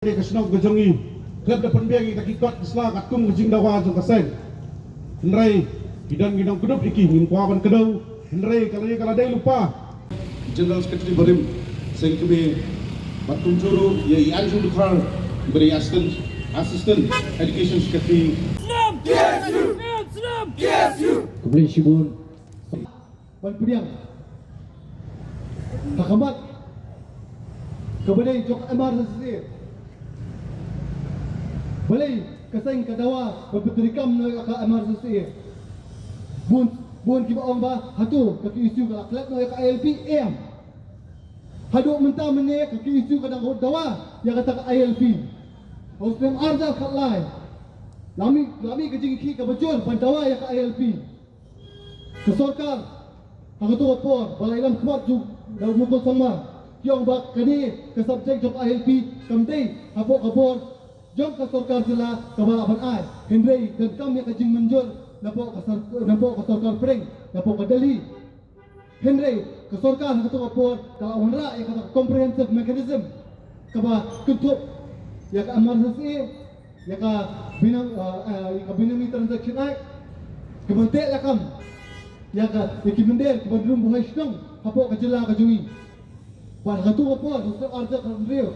Kasno gajongi klub depan biang kita kikot kesla katum gejing dawa jong kaseng henrai gidang kedup iki ngin kuaban kedau henrai kalau dai lupa General Secretary Barim sing kebe batum juru ye Anju Dukhar beri assistant education secretary GSU kemudian Shibun ban pediang Hakamat kemudian Jok Amar sendiri Balai kasing kadawa berbeturikam na ka emergency. Bun kiba ong ba hatu kaki isu ka klub na ka ILP em. Hadu menta mene kaki isu ka dang dawa ya kata ka ILP. Hostem arja ka lai. Lami kejing ki ka bajul pandawa ya ka ILP. Ke sorkar hangatu opor balai lam kuat ju daw mukul sama. Yang ba kani ke subjek jok ILP kamdei hapo kabor jom ka sorkar sila kabalaban ay Henry dan kami kajing menjur napo ka sorkar pring napo ka dali Henry ka sorkar ka to apor ka onra ya ka comprehensive mechanism kaba kuntup ya ka emergency ya ka binami transaction act kebante lakam ya ka ikimender kebadrum buhay sidong hapo ka jela ka jungi par ka to apor so arja ka rio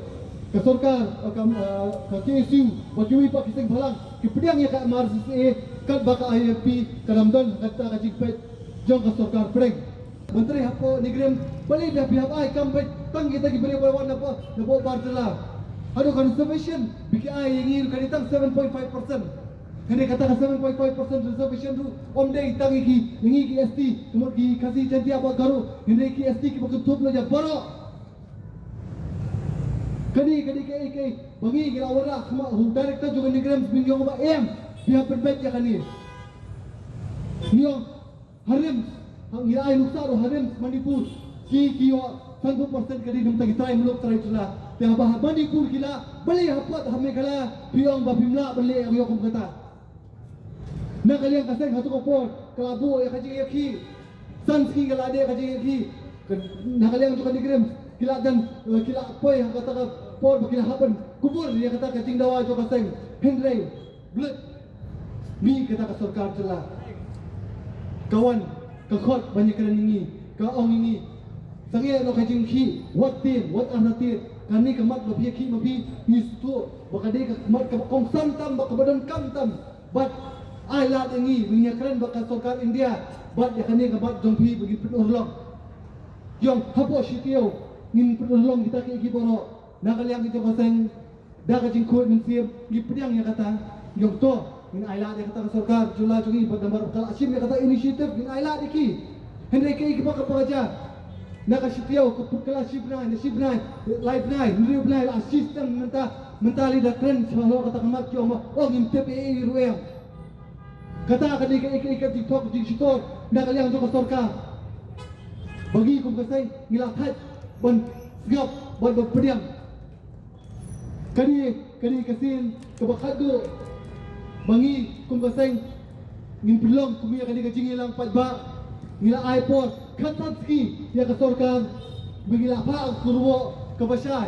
ke sorkar ke KSU bagi pak kiseng balang ke pedang ya ka MRCA kat baka IFP kadamdan kata ka jipet jong ke sorkar preng menteri hapo nigrem bali dah pihak ai kampet tang kita ki beli bawan napa bartela ado conservation biki ai yang ngir kan 7.5% hene kata ka 7.5% reservation tu omdei tangi ki ngi ki ST kemudian ki kasih janji apa garu hene ki ST ki beketup lo ja baro Kani bangi kira ora kama director juga nigram bingung ba em dia perbet ya kani niyo harim ngira ai nuksa ro harim manipur ki yo 100% kadi dum tagi try muluk try tula te ba manipur kila bali hapat hame kala piong ba pimla bali yo kum kata na kalian kaseng hatu kopor kalabu ya kaji yaki sanski kala ade kaji yaki na kalian juga nigram kila dan kila poi kata por bakila hapan kubur dia kata kating dawa jo kaseng Henry blut mi kata ka sorkar celah kawan ka khot banyak kena ini ka ong ini sange lo kajing ki what anatir kani kamat babi ki mabi nistu bakade ka kamat ka kong santam bakabadan kamtam but ai lat ini minyak keren baka sorkar India but ya kani kamat jompi bagi penolong yang hapo sitio ngin penolong kita ki boro nakal yang itu kaseng dah kajing kuat mensiam gipediang ya kata yung to in aila dia kata sorkar jula jungi berdambar kala asim dia kata inisiatif in aila diki Henry kai kipa kapaja nakal sitiau kepukala sibna live night new live assistant mentali dah keren sebab kata kemat yo oh ngimtep ruem kata kadi kai TikTok di situ nakal yang joko sorkar bagi kum kaseng ngilahat ban gap ban berpediang Kani kasin kabakado bangi kum kaseng ngin pilong kumi kani kajing ilang patba ngila iPod katatski ya ka sorkar bigila pa kurwo kabasay